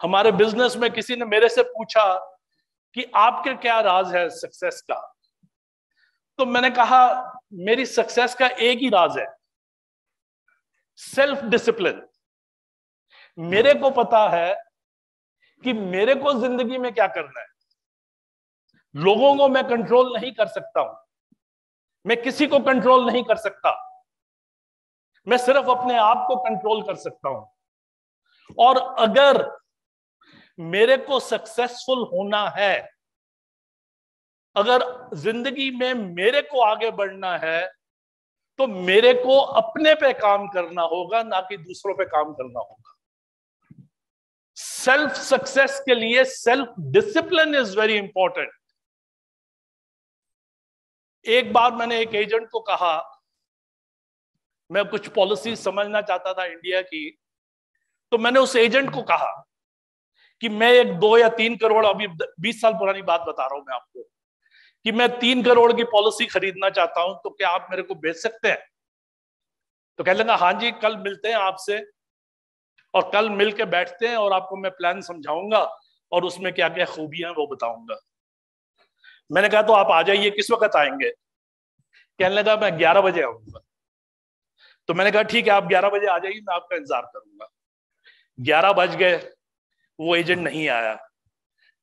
हमारे बिजनेस में किसी ने मेरे से पूछा कि आपके क्या राज है सक्सेस का, तो मैंने कहा मेरी सक्सेस का एक ही राज है, सेल्फ डिसिप्लिन। मेरे को पता है कि मेरे को जिंदगी में क्या करना है। लोगों को मैं कंट्रोल नहीं कर सकता हूं, मैं किसी को कंट्रोल नहीं कर सकता, मैं सिर्फ अपने आप को कंट्रोल कर सकता हूं। और अगर मेरे को सक्सेसफुल होना है, अगर जिंदगी में मेरे को आगे बढ़ना है, तो मेरे को अपने पे काम करना होगा, ना कि दूसरों पे काम करना होगा। सेल्फ सक्सेस के लिए self discipline is very important. एक बार मैंने एक एजेंट को कहा, मैं कुछ पॉलिसी समझना चाहता था इंडिया की, तो मैंने उस एजेंट को कहा कि मैं एक 2 या 3 करोड़, अभी 20 साल पुरानी बात बता रहा हूं मैं आपको, कि मैं 3 करोड़ की पॉलिसी खरीदना चाहता हूं, तो क्या आप मेरे को बेच सकते हैं? तो कह लेगा हाँ जी, कल मिलते हैं आपसे, और कल मिलके बैठते हैं और आपको मैं प्लान समझाऊंगा और उसमें क्या क्या खूबियां वो बताऊंगा। मैंने कहा तो आप आ जाइए, किस वक्त आएंगे? कहने लगा मैं 11 बजे आऊंगा। तो मैंने कहा ठीक है, आप 11 बजे आ जाइए, मैं आपका इंतजार करूंगा। 11 बज गए, वो एजेंट नहीं आया।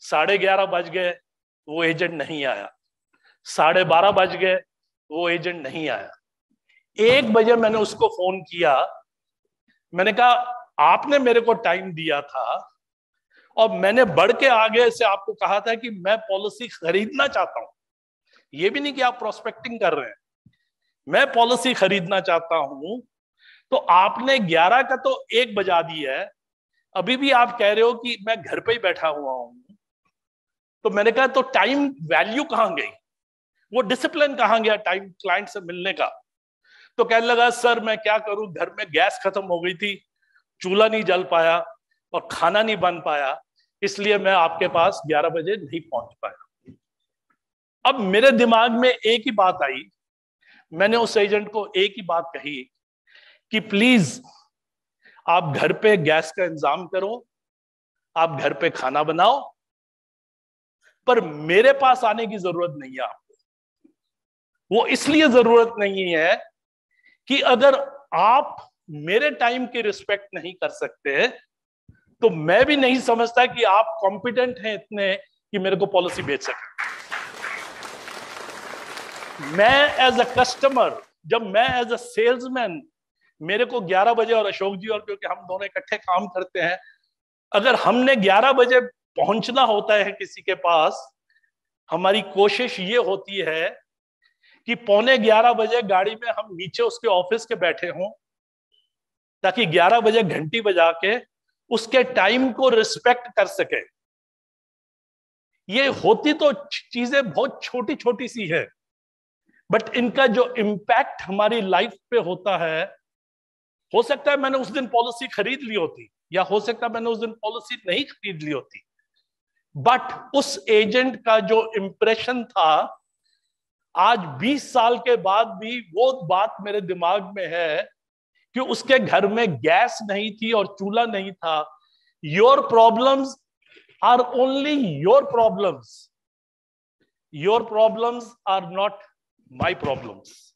11:30 बज गए, वो एजेंट नहीं आया। 12:30 बज गए, वो एजेंट नहीं आया। 1 बजे मैंने उसको फोन किया, मैंने कहा आपने मेरे को टाइम दिया था और मैंने बढ़ के आगे से आपको कहा था कि मैं पॉलिसी खरीदना चाहता हूं, ये भी नहीं कि आप प्रोस्पेक्टिंग कर रहे हैं, मैं पॉलिसी खरीदना चाहता हूं। तो आपने 11 का तो 1 बजा दिया है, अभी भी आप कह रहे हो कि मैं घर पे ही बैठा हुआ हूं। तो मैंने कहा तो टाइम वैल्यू कहां गई, वो डिसिप्लिन कहां गया टाइम क्लाइंट से मिलने का? तो कहने लगा सर मैं क्या करूं, घर में गैस खत्म हो गई थी, चूल्हा नहीं जल पाया और खाना नहीं बन पाया, इसलिए मैं आपके पास 11 बजे नहीं पहुंच पाया। अब मेरे दिमाग में एक ही बात आई, मैंने उस एजेंट को एक ही बात कही कि प्लीज आप घर पे गैस का इंतजाम करो, आप घर पे खाना बनाओ, पर मेरे पास आने की जरूरत नहीं है आपको। वो इसलिए जरूरत नहीं है कि अगर आप मेरे टाइम की रिस्पेक्ट नहीं कर सकते, तो मैं भी नहीं समझता कि आप कॉम्पिटेंट हैं इतने कि मेरे को पॉलिसी बेच सके। मैं एज अ कस्टमर, जब मैं एज अ सेल्समैन, मेरे को 11 बजे, और अशोक जी और क्योंकि हम दोनों इकट्ठे काम करते हैं, अगर हमने 11 बजे पहुंचना होता है किसी के पास, हमारी कोशिश ये होती है कि 11:15 बजे गाड़ी में हम नीचे उसके ऑफिस के बैठे हों, ताकि 11 बजे घंटी बजा के उसके टाइम को रिस्पेक्ट कर सके। ये होती तो चीजें बहुत छोटी छोटी सी है, बट इनका जो इम्पैक्ट हमारी लाइफ पे होता है, हो सकता है मैंने उस दिन पॉलिसी खरीद ली होती, या हो सकता है मैंने उस दिन पॉलिसी नहीं खरीद ली होती, बट उस एजेंट का जो इंप्रेशन था, आज 20 साल के बाद भी वो बात मेरे दिमाग में है कि उसके घर में गैस नहीं थी और चूल्हा नहीं था। Your problems are only your problems, your problems are not my problems.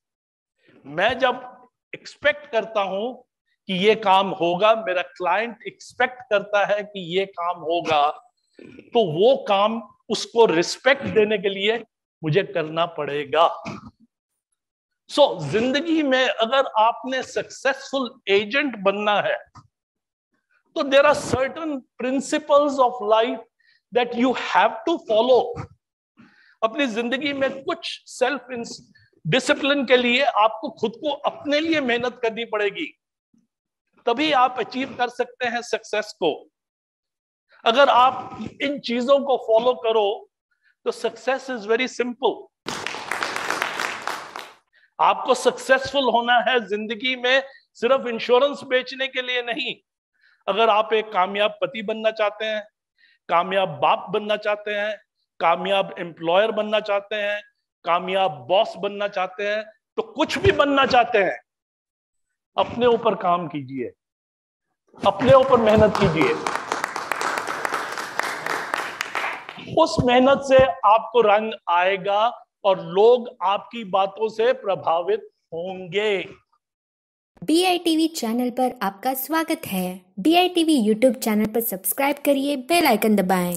मैं जब एक्सपेक्ट करता हूं कि ये काम होगा, मेरा क्लाइंट एक्सपेक्ट करता है कि ये काम होगा, तो वो काम उसको रिस्पेक्ट देने के लिए मुझे करना पड़ेगा। जिंदगी में अगर आपने सक्सेसफुल एजेंट बनना है, तो there are certain principles of life that you have to follow. अपनी जिंदगी में कुछ सेल्फ डिसिप्लिन के लिए आपको खुद को अपने लिए मेहनत करनी पड़ेगी, तभी आप अचीव कर सकते हैं सक्सेस को। अगर आप इन चीजों को फॉलो करो तो सक्सेस इज वेरी सिंपल। आपको सक्सेसफुल होना है जिंदगी में सिर्फ इंश्योरेंस बेचने के लिए नहीं। अगर आप एक कामयाब पति बनना चाहते हैं, कामयाब बाप बनना चाहते हैं, कामयाब एम्प्लॉयर बनना चाहते हैं, कामयाब बॉस बनना चाहते हैं, तो कुछ भी बनना चाहते हैं, अपने ऊपर काम कीजिए, अपने ऊपर मेहनत कीजिए। उस मेहनत से आपको रंग आएगा और लोग आपकी बातों से प्रभावित होंगे। BITV चैनल पर आपका स्वागत है। BITV यूट्यूब चैनल पर सब्सक्राइब करिए, बेल आइकन दबाएं।